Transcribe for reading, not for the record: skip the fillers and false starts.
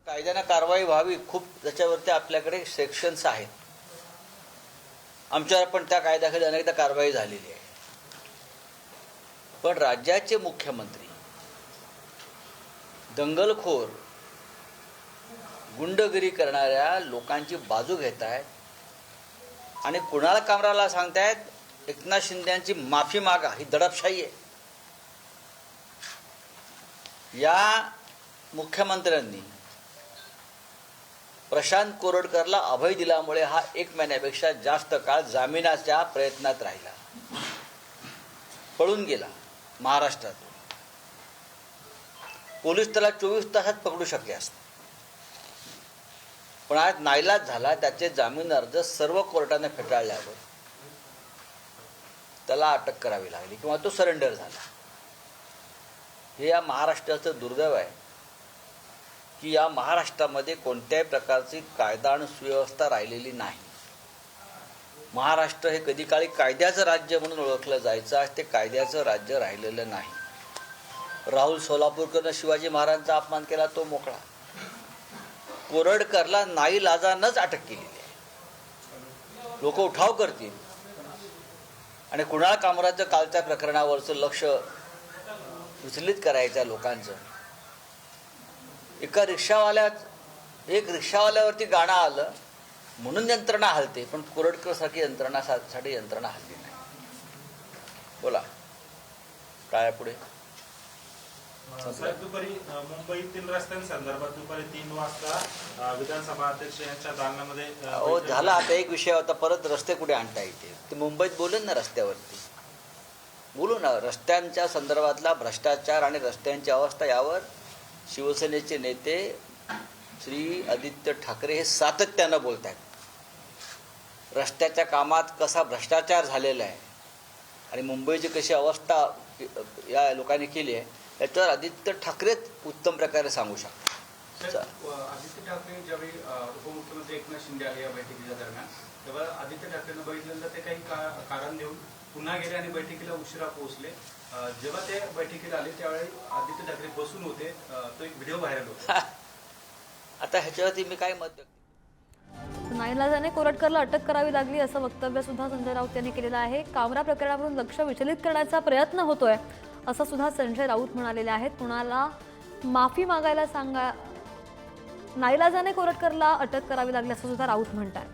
कायद्याने कारवाई व्हावी, खूप त्याच्यावरती आपल्याकडे सेक्शन्स आहेत. आमच्यावर पण त्या कायद्याखाली अनेकदा कारवाई झालेली आहे. पण राज्याचे मुख्यमंत्री दंगलखोर गुंडगिरी करणाऱ्या लोकांची बाजू घेत आहेत आणि कुणाल कामराला सांगतायत एकनाथ शिंदेची माफी मागा. ही दडपशाही आहे. या मुख्यमंत्र्यांनी प्रशांत कोरडकरला अभय दिल्यामुळे हा 1 महिन्यापेक्षा जास्त काळ जामिनाच्या प्रयत्नात राहिला, पळून गेला महाराष्ट्रातून. पोलीस त्याला 24 तासात पकडू शकले असते, पण आज नाईलाज झाला. त्याचे जामीन अर्ज सर्व कोर्टाने फेटाळल्यावर त्याला अटक करावी लागली किंवा तो सरेंडर झाला. हे या महाराष्ट्राचं दुर्दैव आहे की या महाराष्ट्रामध्ये कोणत्याही प्रकारची कायदा आणि सुव्यवस्था राहिलेली नाही. महाराष्ट्र हे कधी काळी कायद्याचं राज्य म्हणून ओळखलं जायचं, आज ते कायद्याचं राज्य राहिलेलं नाही. राहुल सोलापूरकरनं शिवाजी महाराजांचा अपमान केला, तो मोकळा. कोरडकरला नाईलाजानंच अटक केलेली आहे. लोक उठाव करतील आणि कुणाल कामराचं कालच्या प्रकरणावरचं लक्ष विचलित करायचं लोकांचं. एक रिक्षावाल्यावरती गाणं आलं म्हणून यंत्रणा हलते, पण कोरडकरसारखी यंत्रणासाठी यंत्रणा हलली नाही. बोला काय पुढे. दुपारी मुंबईतील रस्त्यांसंदर्भात दुपारी 3 वाजता विधानसभा अध्यक्ष यांच्या दालनामध्ये झाला. आता एक विषय होता, परत रस्ते कुठे आणता येते ते मुंबईत बोलेन ना, रस्त्यावरती बोलू ना. रस्त्यांच्या संदर्भातला भ्रष्टाचार आणि रस्त्यांची अवस्था यावर शिवसेनेचे नेते श्री आदित्य ठाकरे हे सातत्यानं बोलत आहेत. रस्त्याच्या कामात कसा भ्रष्टाचार झालेला आहे आणि मुंबईची कशी अवस्था या लोकांनी केली आहे याच्यावर आदित्य ठाकरेच उत्तम प्रकारे सांगू शकतात. आदित्य ठाकरे ज्यावेळी उपमुख्यमंत्री एकनाथ शिंदे आले या बैठकीच्या दरम्यान, तेव्हा आदित्य ठाकरेंना बघितलं तर ते काही कारण देऊन पुन्हा गेले आणि बैठकीला उशिरा पोहोचले. जेव्हा ते बैठकीला आले त्यावेळी आदित्य ठाकरे बसून होते, तो एक व्हिडिओ व्हायरल होता. आता ह्याच्यावरती मी काय मत व्यक्त. नाईलाजाने कोरटकरला अटक करावी लागली असं वक्तव्य सुद्धा संजय राऊत यांनी केलेलं आहे. कामरा प्रकरणावरून लक्ष विचलित करण्याचा प्रयत्न होतोय असं सुद्धा संजय राऊत म्हणालेले आहेत. कुणाला माफी मागायला सांगा. नाईलाजाने कोरटकरला अटक करावी लागली असं सुद्धा राऊत म्हणतात.